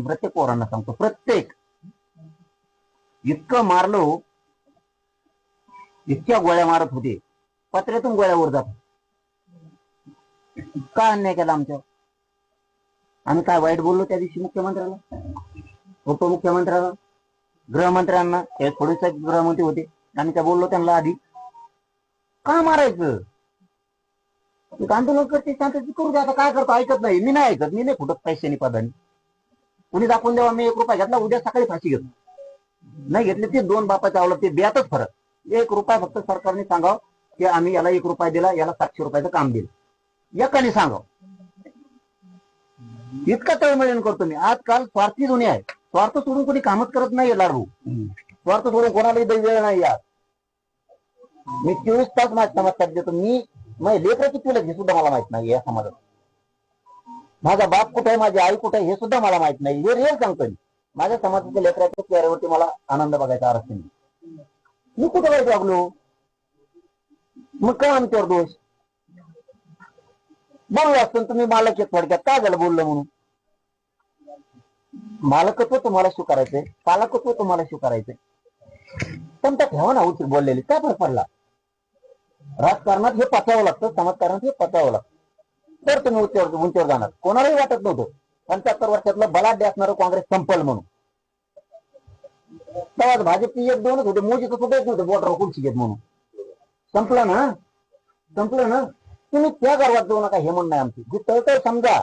प्रत्येक पोरांना सांगतो, प्रत्येक इतकं मारलो, इतक्या गोळ्या मारत होते, पत्र्यातून गोळ्यावर जात. का अन्याय केला आमच्यावर? आम्ही काय वाईट बोललो त्या दिवशी मुख्यमंत्र्याला, उपमुख्यमंत्र्याला, गृहमंत्र्यांना? फडणवीस गृहमंत्री होते, आम्ही काय बोललो त्यांना आधी? का मारायचं? आंदोलन करते, शांततेत करू दे. आता काय करतो? ऐकत नाही. मी नाही ऐकत. मी नाही फुटत पैशानी पदानी. कुणी दाखवून द्यावा मी 1 रुपया घेतला, उद्या सकाळी फाशी घेतो. नाही घेतले ते 2 बापाच्या आवडत, ते ब्यातच फरक. 1 रुपया फक्त सरकारने सांगावं की आम्ही याला 1 रुपया दिला, याला 700 रुपयाचं काम दिलं, एकाने सांगावं. इतका तळमळीने करतो मी. आजकाल स्वार्थी दुनिया आहे. स्वार्थ सोडून कोणी कामच करत नाही लाडू. स्वार्थ सोडून कोणालाही वेळ नाही यार. मी 24 तास माझ्या समाजात देतो. मी लेकराची तुला हे सुद्धा मला माहित नाही या समाजात. माझा बाप कुठे आहे, माझी आई कुठे आहे हे सुद्धा मला माहित नाही. हे रिअल सांगतो मी. माझ्या समाजाच्या लेकराच्या चेहऱ्यावरती मला आनंद बघायचा आरक्षण. मी कुठे वाईट वागलो? मग काय आमच्यावर दोष? बोललो असतो तुम्ही मालक एक थोडक्यात, काय झालं बोललो म्हणून? मालकत्व तुम्हाला स्वीकारायचंय, पालकत्व तुम्हाला स्वीकारायचंय. पण त्या ठेवा ना उचित बोललेली, काय फरक पडला? राजकारणात हे पचावं लागतं, समाजकारणात हे पचावं लागतं, तर तुम्ही उंचीवर जाणार. कोणालाही वाटत नव्हतं 75 वर्षातलं बलाढ्य असणारं काँग्रेस संपल म्हणून. तेव्हा भाजपची 1-2च होते, मोदीचं सुद्धा नव्हतं बोटावर खुर्ची घेत म्हणून. संपलं ना, संपलं ना. तुम्ही त्या गर्वात जाऊ नका, हे म्हणणं आहे आमची. जी तळतळ समजा.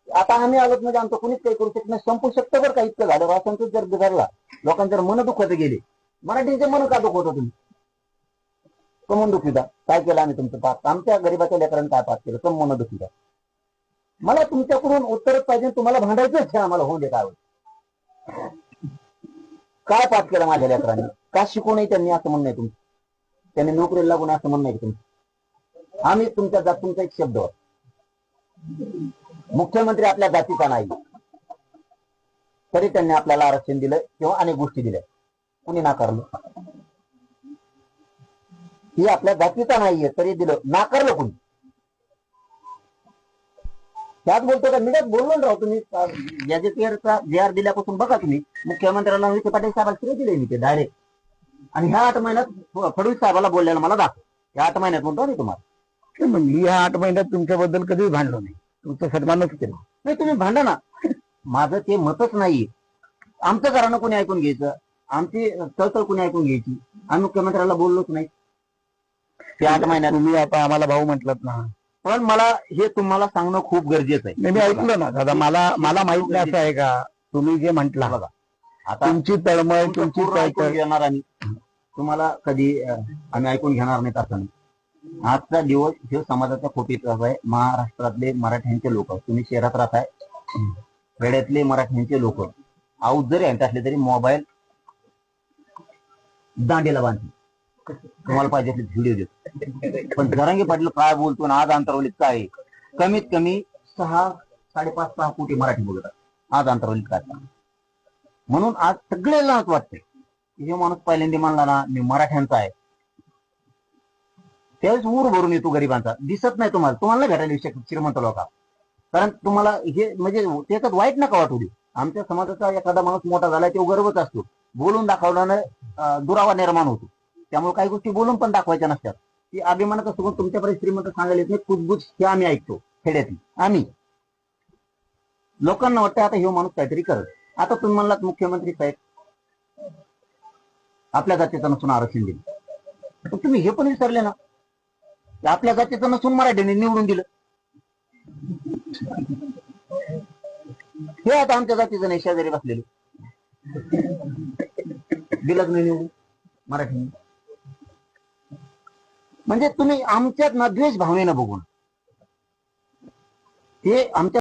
आता आम्ही आलोत म्हणजे आमचं कुणीच काही करू शकत नाही. संपू शकतं बरं का, इतकं झालं. असंच जर बिघडला, लोकांचे जर मन दुखत गेले, मराठीचे मन का दुखवत तुम्ही? कमून दुखीदा काय केलं आम्ही तुमचं पाप? आमच्या गरीबाच्या लेकरांनी काय पाप केलं? कम मन दुखीदा. मला तुमच्याकडून उत्तरच पाहिजे. तुम्हाला भांडायचंच आहे आम्हाला, होऊन दे काय काय पाप केलं माझ्या लेकरांनी? का शिकू नये त्यांनी असं म्हणणं आहे तुमचं? त्यांनी नोकरीला लागून असं म्हणणं आहे तुमचं? आम्ही तुमच्या तुमचा एक शब्द, मुख्यमंत्री आपल्या जातीचा नाही तरी त्यांनी आपल्याला आरक्षण दिलं किंवा अनेक गोष्टी दिल्या, कुणी नाकारलं? ही आपल्या जातीचा नाहीये तरी दिलं, नाकारलं कुणी? त्यात बोलतो का? मीडियात बोललो ना राव. तुम्ही गॅजेटियरचा JR दिल्यापासून बघा तुम्ही, मुख्यमंत्र्याला विखे पाटील साहेबांना श्रेय दिले मी ते डायरेक्ट. आणि ह्या 8 महिन्यात फडणवीस साहेबाला बोललेलं मला दाखव. या 8 महिन्यात म्हणतो मी तुम्हाला. म्हणजे ह्या 8 महिन्यात तुमच्याबद्दल कधीच भांडलो नाही, तुमचा सन्मानच केला नाही. तुम्ही भांडा ना, माझं ते मतच नाहीये. आमचं घरानं कोणी ऐकून घ्यायचं, आमची तळतळ कोणी ऐकून घ्यायची? आम्ही मुख्यमंत्र्याला बोललोच नाही ते 8 महिन्यात. तुम्ही आता आम्हाला भाऊ म्हटलात ना, पण मला हे तुम्हाला सांगणं खूप गरजेचं आहे. मी ऐकलं ना दादा. मला माहित नाही असं आहे का? तुम्ही जे म्हटला बघा, आता तुमची तळमळ, तुमची ऐकून घेणार आम्ही, तुम्हाला कधी आम्ही ऐकून घेणार नाही असं नाही. आजचा दिवस हे समाजाचा खोटीचा आहे. महाराष्ट्रातले मराठ्यांचे लोक, तुम्ही शहरात राहताय, खेड्यातले मराठ्यांचे लोक आऊत जरी यांचे असले तरी मोबाईल दांडीला बांधले, तुम्हाला पाहिजे व्हिडिओ देतो. पण जरांगे पाटील काय बोलतो ना आज अंतरवलीत काय, कमीत कमी 6-5.5 कोटी मराठी बोलतात आज अंतरवलीत काय. म्हणून आज सगळ्यांनाच वाटतंय की हे माणूस पहिल्यांदा म्हणला ना मी मराठ्यांचा आहे, त्यावेळेस ऊर भरून येतो गरिबांचा. दिसत नाही तुम्हाला, तुम्हाला नाही भेटायला शकत श्रीमंत लोका. कारण तुम्हाला हे म्हणजे त्याच्यात वाईट नका वाटू दे. आमच्या समाजाचा एखादा माणूस मोठा झालाय तो गर्वच असतो, बोलून दाखवल्यानं दुरावा निर्माण होतो. त्यामुळे काही गोष्टी बोलून पण दाखवायच्या नसतात. ती अभिमानाचा सोबत तुमच्याकडे श्रीमंत सांगायला येत नाही, कुजबुज हे आम्ही ऐकतो खेड्यातली. आम्ही लोकांना वाटतं आता हे माणूस काहीतरी करत. आता तुम्ही म्हणलात मुख्यमंत्री साहेब आपल्या जातीचा नसून आरक्षण दिलं, तुम्ही हे पण विसरले ना आपल्या जातीचं नसून मराठीने निवडून दिलं. हे आता आमच्या जातीचं नाही, शेजारी बसलेलं दिलंच नाही निवडून मराठीने. म्हणजे तुम्ही आमच्यात ना द्वेष भावनेनं बघून हे आमच्या